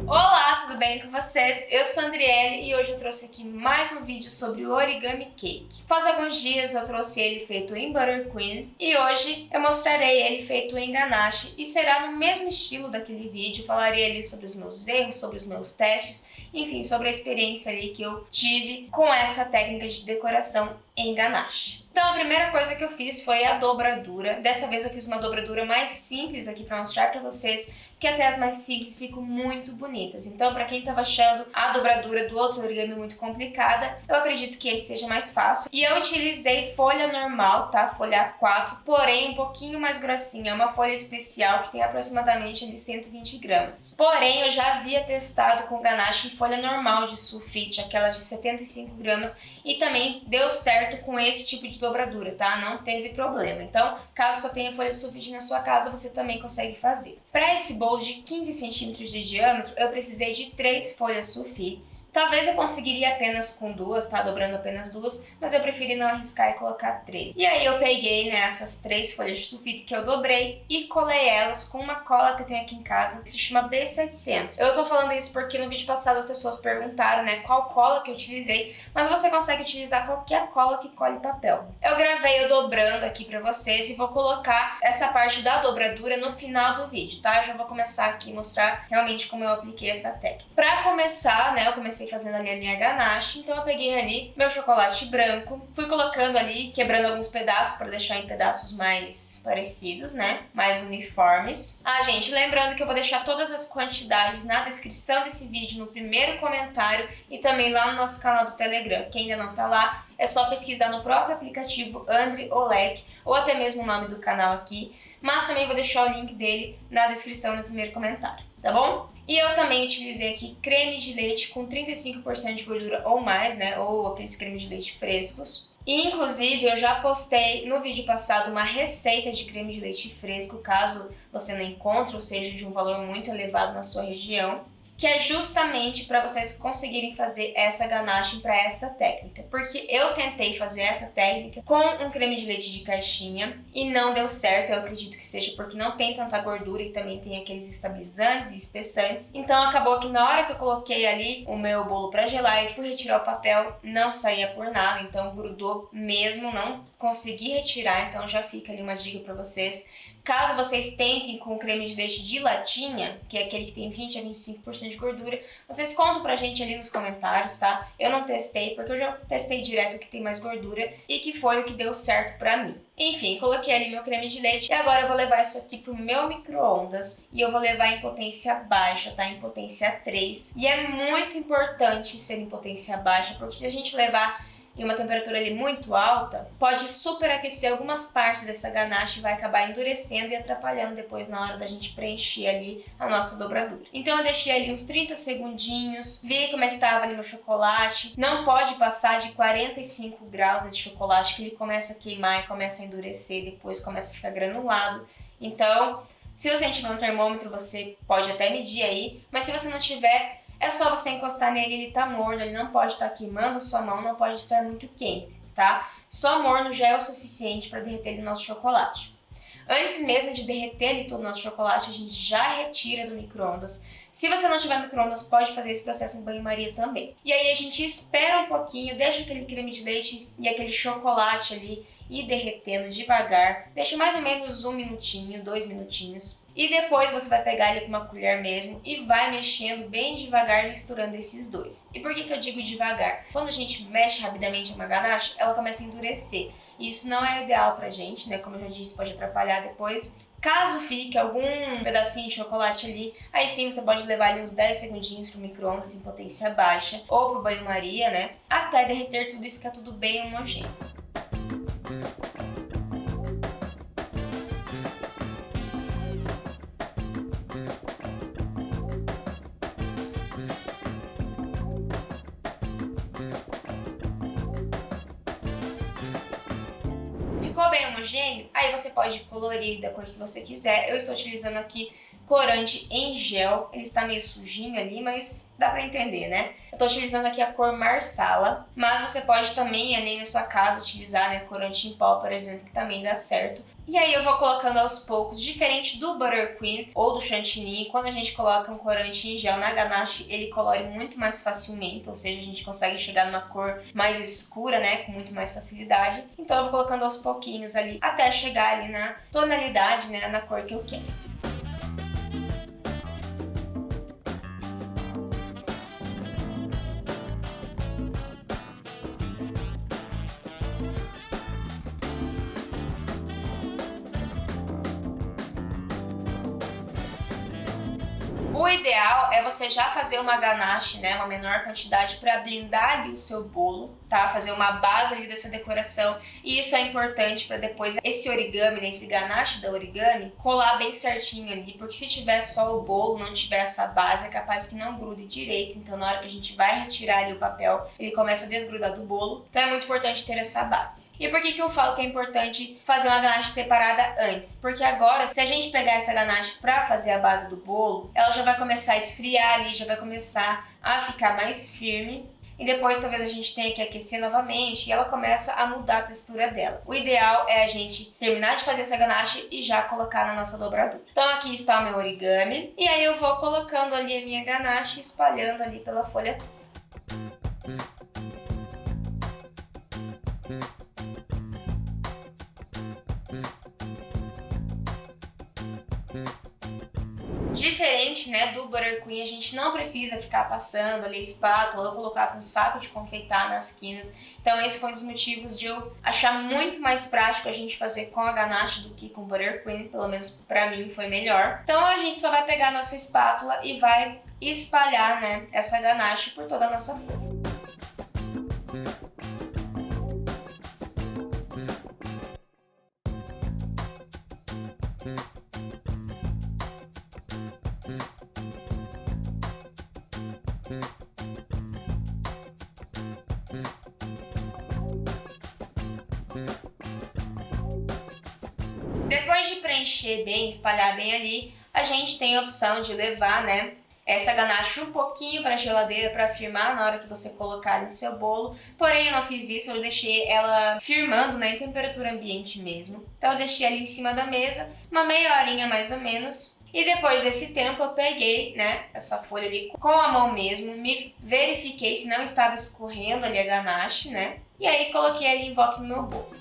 Olá, tudo bem com vocês? Eu sou a Andriele e hoje eu trouxe aqui mais um vídeo sobre o origami cake. Faz alguns dias eu trouxe ele feito em Buttercream e hoje eu mostrarei ele feito em ganache e será no mesmo estilo daquele vídeo. Falarei ali sobre os meus erros, sobre os meus testes, enfim, sobre a experiência ali que eu tive com essa técnica de decoração em ganache. Então a primeira coisa que eu fiz foi a dobradura. Dessa vez eu fiz uma dobradura mais simples aqui para mostrar para vocês que até as mais simples ficam muito bonitas. Então, para quem estava achando a dobradura do outro origami muito complicada, eu acredito que esse seja mais fácil. E eu utilizei folha normal, tá? Folha A4, porém um pouquinho mais grossinha. É uma folha especial que tem aproximadamente ali 120 gramas. Porém, eu já havia testado com ganache em folha normal de sulfite, aquela de 75 gramas, e também deu certo com esse tipo de dobradura, tá? Não teve problema. Então, caso só tenha folha sulfite na sua casa, você também consegue fazer. Para esse bolo de 15 centímetros de diâmetro, eu precisei de 3 folhas sulfites. Talvez eu conseguiria apenas com 2, tá? Dobrando apenas 2, mas eu preferi não arriscar e colocar 3. E aí eu peguei, né, essas 3 folhas de sulfite que eu dobrei e colei elas com uma cola que eu tenho aqui em casa, que se chama B700. Eu tô falando isso porque no vídeo passado as pessoas perguntaram, né, qual cola que eu utilizei, mas você consegue utilizar qualquer cola que cole papel. Eu gravei eu dobrando aqui pra vocês e vou colocar essa parte da dobradura no final do vídeo, tá? Eu já vou começar aqui a mostrar realmente como eu apliquei essa técnica. Pra começar, né, eu comecei fazendo ali a minha ganache, então eu peguei ali meu chocolate branco, fui colocando ali, quebrando alguns pedaços pra deixar em pedaços mais parecidos, né, mais uniformes. Ah, gente, lembrando que eu vou deixar todas as quantidades na descrição desse vídeo, no primeiro comentário e também lá no nosso canal do Telegram. Quem ainda não tá lá, é só pesquisar no próprio aplicativo Andri Olek, ou até mesmo o nome do canal aqui, mas também vou deixar o link dele na descrição no primeiro comentário, tá bom? E eu também utilizei aqui creme de leite com 35% de gordura ou mais, né, ou aqueles cremes de leite frescos. E, inclusive, eu já postei no vídeo passado uma receita de creme de leite fresco, caso você não encontre ou seja de um valor muito elevado na sua região, que é justamente para vocês conseguirem fazer essa ganache para essa técnica. Porque eu tentei fazer essa técnica com um creme de leite de caixinha e não deu certo. Eu acredito que seja porque não tem tanta gordura e também tem aqueles estabilizantes e espessantes. Então acabou que na hora que eu coloquei ali o meu bolo para gelar e fui retirar o papel, não saía por nada. Então grudou mesmo, não consegui retirar. Então já fica ali uma dica para vocês. Caso vocês tentem com o creme de leite de latinha, que é aquele que tem 20 a 25% de gordura, vocês contam pra gente ali nos comentários, tá? Eu não testei, porque eu já testei direto o que tem mais gordura e que foi o que deu certo pra mim. Enfim, coloquei ali meu creme de leite e agora eu vou levar isso aqui pro meu micro-ondas e eu vou levar em potência baixa, tá? Em potência 3. E é muito importante ser em potência baixa, porque se a gente levar em uma temperatura ali muito alta, pode superaquecer algumas partes dessa ganache e vai acabar endurecendo e atrapalhando depois na hora da gente preencher ali a nossa dobradura. Então eu deixei ali uns 30 segundinhos, vi como é que tava ali meu chocolate. Não pode passar de 45 graus esse chocolate, que ele começa a queimar e começa a endurecer, depois começa a ficar granulado. Então, se você tiver um termômetro, você pode até medir aí, mas se você não tiver, é só você encostar nele, ele tá morno, ele não pode estar queimando sua mão, não pode estar muito quente, tá? Só morno já é o suficiente para derreter ele no nosso chocolate. Antes mesmo de derreter ele todo o nosso chocolate, a gente já retira do micro-ondas. Se você não tiver micro-ondas, pode fazer esse processo em banho-maria também. E aí a gente espera um pouquinho, deixa aquele creme de leite e aquele chocolate ali ir derretendo devagar. Deixa mais ou menos 1 minutinho, 2 minutinhos. E depois você vai pegar ele com uma colher mesmo e vai mexendo bem devagar, misturando esses dois. E por que eu digo devagar? Quando a gente mexe rapidamente uma ganache, ela começa a endurecer. Isso não é ideal pra gente, né? Como eu já disse, pode atrapalhar depois. Caso fique algum pedacinho de chocolate ali, aí sim você pode levar ali uns 10 segundinhos pro micro-ondas em potência baixa ou pro banho-maria, né? Até derreter tudo e ficar tudo bem homogêneo. Ficou bem homogêneo? Aí você pode colorir da cor que você quiser. Eu estou utilizando aqui corante em gel. Ele está meio sujinho ali, mas dá pra entender, né? Eu tô utilizando aqui a cor Marsala, mas você pode também ali na sua casa utilizar, né, corante em pó, por exemplo, que também dá certo. E aí eu vou colocando aos poucos, diferente do Buttercream ou do Chantilly, quando a gente coloca um corante em gel na ganache, ele colore muito mais facilmente, ou seja, a gente consegue chegar numa cor mais escura, né, com muito mais facilidade. Então eu vou colocando aos pouquinhos ali, até chegar ali na tonalidade, né, na cor que eu quero. O ideal é você já fazer uma ganache, né, uma menor quantidade para blindar ali o seu bolo, tá? Fazer uma base ali dessa decoração, e isso é importante para depois esse origami, né, esse ganache da origami, colar bem certinho ali, porque se tiver só o bolo, não tiver essa base, é capaz que não grude direito, então na hora que a gente vai retirar ali o papel, ele começa a desgrudar do bolo, então é muito importante ter essa base. E por que eu falo que é importante fazer uma ganache separada antes? Porque agora, se a gente pegar essa ganache para fazer a base do bolo, ela já vai começar a esfriar ali, já vai começar a ficar mais firme. E depois talvez a gente tenha que aquecer novamente e ela começa a mudar a textura dela. O ideal é a gente terminar de fazer essa ganache e já colocar na nossa dobradura. Então aqui está o meu origami. E aí eu vou colocando ali a minha ganache, espalhando ali pela folha toda. Diferente, né, do Buttercream, a gente não precisa ficar passando ali a espátula ou colocar com um saco de confeitar nas quinas. Então esse foi um dos motivos de eu achar muito mais prático a gente fazer com a ganache do que com o Buttercream, pelo menos pra mim foi melhor. Então a gente só vai pegar a nossa espátula e vai espalhar, né, essa ganache por toda a nossa folha. Depois de preencher bem, espalhar bem ali, a gente tem a opção de levar, né, essa ganache um pouquinho para a geladeira para firmar na hora que você colocar no seu bolo. Porém, eu não fiz isso, eu deixei ela firmando, né, em temperatura ambiente mesmo. Então eu deixei ali em cima da mesa, uma meia horinha mais ou menos. E depois desse tempo eu peguei, né, essa folha ali com a mão mesmo, me verifiquei se não estava escorrendo ali a ganache, né? E aí coloquei ali em volta do meu bolo.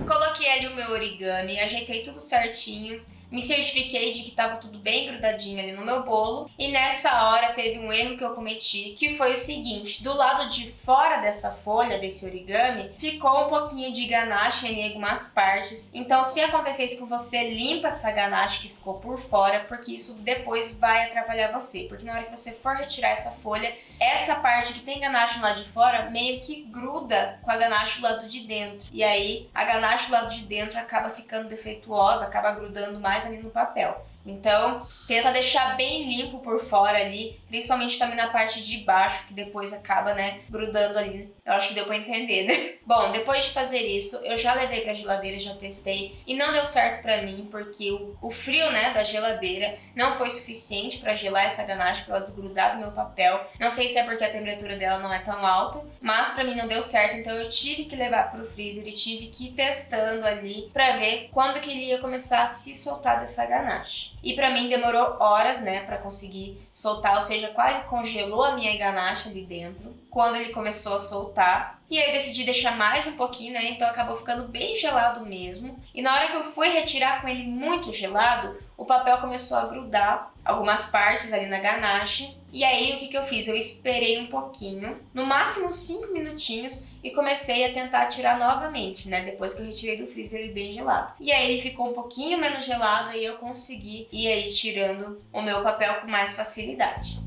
Coloquei ali o meu origami, ajeitei tudo certinho, me certifiquei de que estava tudo bem grudadinho ali no meu bolo. E nessa hora teve um erro que eu cometi, que foi o seguinte: do lado de fora dessa folha, desse origami, ficou um pouquinho de ganache em algumas partes. Então se acontecer isso com você, limpa essa ganache que ficou por fora, porque isso depois vai atrapalhar você. Porque na hora que você for retirar essa folha, essa parte que tem ganache do lado de fora meio que gruda com a ganache do lado de dentro. E aí a ganache do lado de dentro acaba ficando defeituosa, acaba grudando mais ali no papel. Então, tenta deixar bem limpo por fora ali, principalmente também na parte de baixo, que depois acaba, né, grudando ali. Eu acho que deu pra entender, né? Bom, depois de fazer isso, eu já levei pra geladeira, já testei, e não deu certo pra mim, porque o frio, né, da geladeira não foi suficiente pra gelar essa ganache, pra ela desgrudar do meu papel. Não sei se é porque a temperatura dela não é tão alta, mas pra mim não deu certo, então eu tive que levar pro freezer e tive que ir testando ali pra ver quando que ele ia começar a se soltar dessa ganache. E pra mim demorou horas, né, pra conseguir soltar, ou seja, quase congelou a minha ganache ali dentro, quando ele começou a soltar. E aí decidi deixar mais um pouquinho, né, então acabou ficando bem gelado mesmo. E na hora que eu fui retirar com ele muito gelado, o papel começou a grudar algumas partes ali na ganache. E aí o que eu fiz? Eu esperei um pouquinho, no máximo 5 minutinhos, e comecei a tentar tirar novamente, né? Depois que eu retirei do freezer ele bem gelado. E aí ele ficou um pouquinho menos gelado e eu consegui ir aí tirando o meu papel com mais facilidade.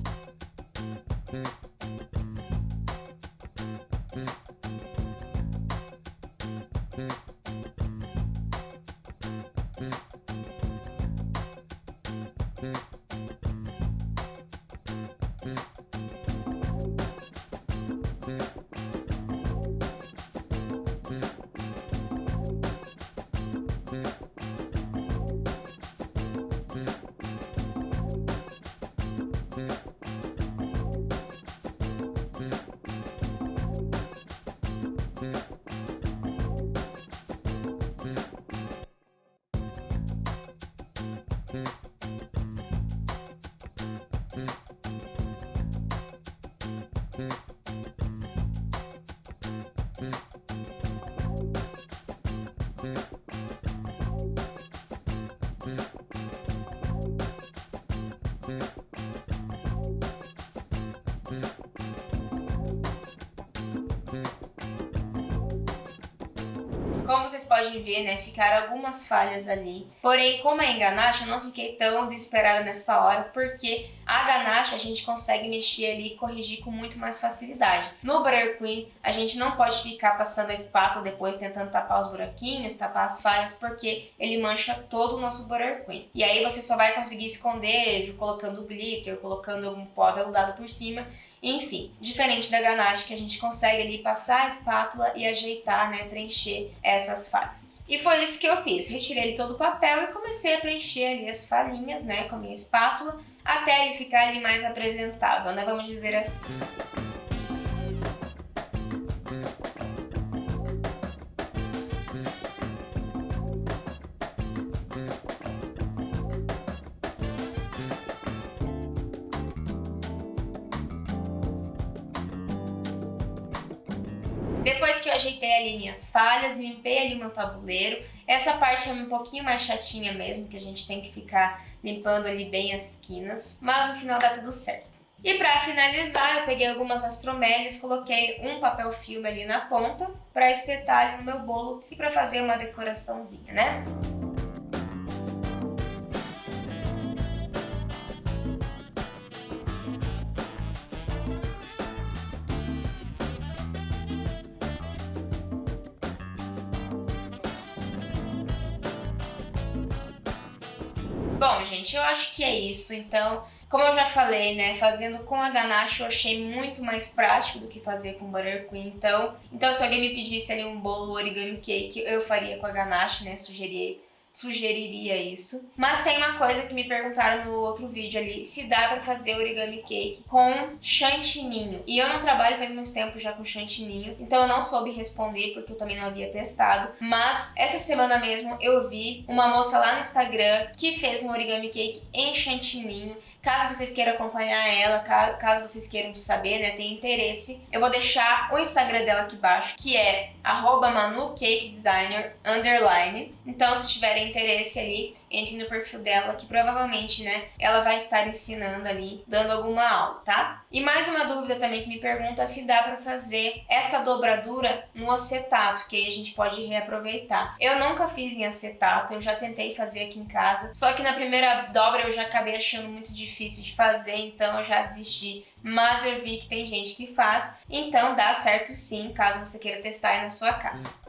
Como vocês podem ver, né, ficaram algumas falhas ali. Porém, como é em ganache, eu não fiquei tão desesperada nessa hora, porque a ganache a gente consegue mexer ali e corrigir com muito mais facilidade. No Buttercream, a gente não pode ficar passando a espátula depois tentando tapar os buraquinhos, tapar as falhas, porque ele mancha todo o nosso Buttercream. E aí você só vai conseguir esconder colocando glitter, colocando algum pó aveludado por cima. Enfim, diferente da ganache que a gente consegue ali passar a espátula e ajeitar, né, preencher essas falhas. E foi isso que eu fiz, retirei todo o papel e comecei a preencher ali as falhinhas, né, com a minha espátula, até ele ficar ali mais apresentável, né, vamos dizer assim. Depois que eu ajeitei ali minhas falhas, limpei ali o meu tabuleiro. Essa parte é um pouquinho mais chatinha mesmo, que a gente tem que ficar limpando ali bem as esquinas, mas no final dá tudo certo. E para finalizar, eu peguei algumas astromélias, coloquei um papel filme ali na ponta para espetar ali no meu bolo e para fazer uma decoraçãozinha, né? Bom, gente, eu acho que é isso. Então, como eu já falei, né, fazendo com a ganache eu achei muito mais prático do que fazer com Buttercream. Então se alguém me pedisse ali um bolo origami cake, eu faria com a ganache, né, sugeriria isso. Mas tem uma coisa que me perguntaram no outro vídeo ali, se dá pra fazer origami cake com chantininho. E eu não trabalho faz muito tempo já com chantininho, então eu não soube responder porque eu também não havia testado. Mas essa semana mesmo eu vi uma moça lá no Instagram que fez um origami cake em chantininho. Caso vocês queiram acompanhar ela, caso vocês queiram saber, né, tem interesse, eu vou deixar o Instagram dela aqui embaixo, que é @manucakedesigner_. Então, se tiverem interesse ali, entre no perfil dela, que provavelmente, né, ela vai estar ensinando ali, dando alguma aula, tá? E mais uma dúvida também que me pergunta se dá pra fazer essa dobradura no acetato, que aí a gente pode reaproveitar. Eu nunca fiz em acetato, eu já tentei fazer aqui em casa, só que na primeira dobra eu já acabei achando muito difícil de fazer, então eu já desisti. Mas eu vi que tem gente que faz, então dá certo sim, caso você queira testar aí na sua casa.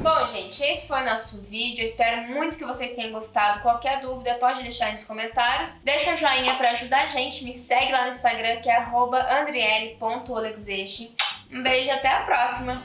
Bom, gente, esse foi o nosso vídeo. Eu espero muito que vocês tenham gostado. Qualquer dúvida pode deixar aí nos comentários. Deixa um joinha pra ajudar a gente. Me segue lá no Instagram, que é @andriele.olexeste. Um beijo e até a próxima!